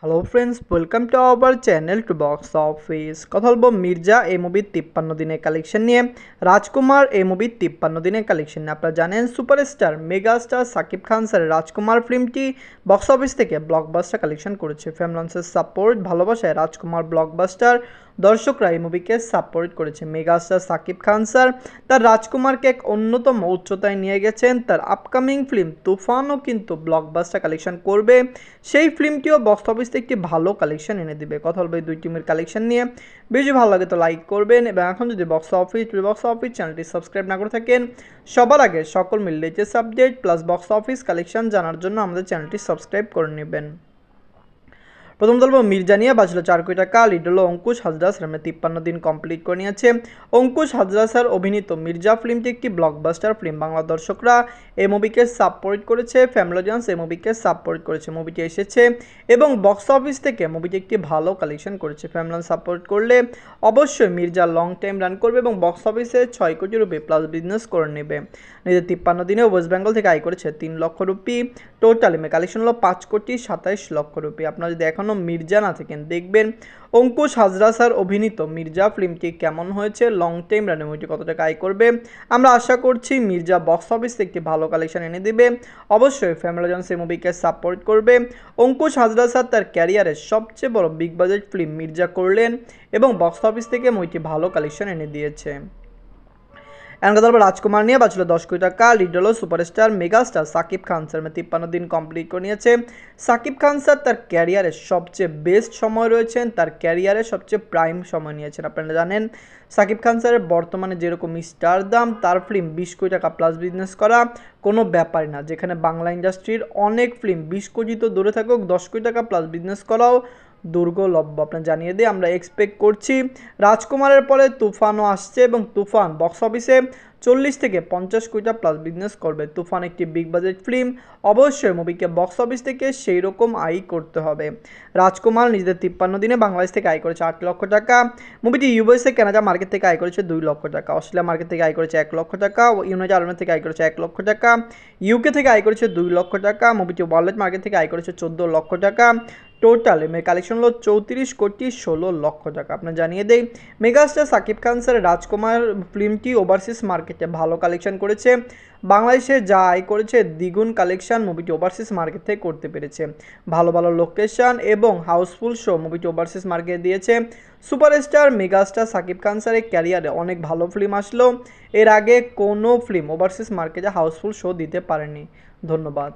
Hello friends, welcome to our channel to box office. কথা বলবো মির্জা এই মুভির 53 দিনের কালেকশন নিয়ে, রাজকুমার এই মুভির 53 দিনের কালেকশন নিয়ে। আপনারা জানেন সুপারস্টার মেগাস্টার সাকিব খান স্যারের রাজকুমার ফিল্মটি বক্স অফিস থেকে ব্লকবাস্টার কালেকশন করেছে। ফ্যামিলির সাপোর্ট ভালোবাসায় রাজকুমার ব্লকবাস্টার দর্শকরা এই মুভিকে সাপোর্ট করেছে। মেগাস্টার সাকিব খান স্যার তার রাজকুমারকে এক অন্যতম উচ্চতায় নিয়ে গেছেন। তার আপকামিং ফিল্ম তুফানও কিন্তু ব্লকবাস্টার কালেকশন করবে। সেই ফিল্মটিও বক্স অফিস থেকে একটি ভালো কালেকশন এনে দিবে। কথা বলবো এই দুই টিমের কালেকশন নিয়ে। বেশি ভালো লাগে তো লাইক করবেন, এবং এখন যদি বক্স অফিস চ্যানেলটি সাবস্ক্রাইব না করে থাকেন, সবার আগে সকল latest update plus box office collection জানার জন্য আমাদের চ্যানেলটি সাবস্ক্রাইব করে নেবেন। প্রথম বলবো মির্জা নিয়ে বাঁচলো 4 কোটি টাকা। লিড হলো অঙ্কুশ হাজরা স্যার, 53 দিন কমপ্লিট করে নিয়েছে। অঙ্কুশ হাজরা স্যার অভিনীত মির্জা ফিল্মটি একটি ব্লকবাস্টার ফিল্ম। বাংলা দর্শকরা এই মুভিকে সাপোর্ট করেছে, ফ্যামিলিয়ান্স এই মুভিকে সাপোর্ট করেছে। মুভিটি এসেছে এবং বক্স অফিস থেকে মুভিটি একটি ভালো কালেকশন করেছে। ফ্যামিলিয়ান সাপোর্ট করলে অবশ্যই মির্জা লং টাইম রান করবে এবং বক্স অফিসে 6 কোটি রুপি প্লাস বিজনেস করে নেবে। নিজের 53 দিনে ওয়েস্ট বেঙ্গল থেকে আয় করেছে 3 লক্ষ রুপি। টোটাল কালেকশন হলো 5,27,00,000 রুপি। আপনারা যদি এখনও মির্জা না থাকেন, দেখবেন অঙ্কুশ হাজরা স্যার অভিনীত মির্জা ফিল্মটি কেমন হয়েছে, লং টাইম রানে মুভিটি কত টাকা আয় করবে। আমরা আশা করছি মির্জা বক্স অফিস থেকে একটি ভালো কালেকশন এনে দেবে। অবশ্যই ফ্যামিলিয়ান্স এই মুভিকে সাপোর্ট করবে। অঙ্কুশ হাজরা স্যার তার ক্যারিয়ারের সবচেয়ে বড় বিগ বাজেট ফিল্ম মির্জা করলেন এবং বক্স অফিস থেকে মুভিটি ভালো কালেকশন এনে দিয়েছে। এখন কথা বলবো রাজকুমার নিয়ে বাঁচলো 10 কোটি টাকা। লিড হলো superstar megastar Shakib Khan sir, 53 দিন কমপ্লিট করে নিয়েছে। সাকিব খান স্যার তার ক্যারিয়ারের সবচেয়ে বেস্ট সময় রয়েছেন, তার ক্যারিয়ারের সবচেয়ে প্রাইম সময় নিয়েছেন। আপনারা জানেন সাকিব খান স্যারের বর্তমানে যেরকম স্টার দাম, তার ফিল্ম 20 কোটি টাকা প্লাস বিজনেস করা কোনো ব্যাপারই না। যেখানে বাংলা ইন্ডাস্ট্রির অনেক ফিল্ম 20 কোটি তো দূরে থাকুক, 10 কোটি টাকা প্লাস বিজনেস করাও দুর্গলভ্য। আপনার জানিয়ে দিয়ে আমরা এক্সপেক্ট করছি রাজকুমারের পরে তুফানও আসছে এবং তুফান বক্স অফিসে 40 থেকে 50 কোটি টাকা প্লাস বিজনেস করবে। তুফান একটি বিগ বাজেট ফিল্ম, অবশ্যই মুভিকে বক্স অফিস থেকে সেই রকম আয় করতে হবে। রাজকুমার নিজেদের 53 দিনে বাংলাদেশ থেকে আয় করেছে 8 লক্ষ টাকা। মুভিটি ইউএসএ কানাডা মার্কেট থেকে আয় করেছে 2 লক্ষ টাকা। অস্ট্রেলিয়া মার্কেট থেকে আয় করেছে 1 লক্ষ টাকা। ইউনাইটেড আরব থেকে আয় করেছে 1 লক্ষ টাকা। ইউকে থেকে আয় করেছে 2 লক্ষ টাকা। মুভিটি ওয়ার্ল্ড মার্কেট থেকে আয় করেছে 14 লক্ষ টাকা। টোটাল কালেকশন হলো 34,16,00,000 টাকা। আপনার জানিয়ে দেই মেগাস্টার সাকিব খান স্যার রাজকুমার ফিল্মটি ওভারসিজ মার্কেটে ভালো কালেকশন করেছে। বাংলাদেশে যা আয় করেছে দ্বিগুণ কালেকশন মুভিটি ওভারসিজ মার্কেট থেকে করতে পেরেছে। ভালো ভালো লোকেশন এবং হাউসফুল শো মুভিটি ওভারসিজ মার্কেটে দিয়েছে। সুপারস্টার মেগাস্টার সাকিব খান স্যারের ক্যারিয়ারে অনেক ভালো ফিল্ম আসলো, এর আগে কোনো ফিল্ম ওভারসিজ মার্কেটে হাউসফুল শো দিতে পারেনি। ধন্যবাদ।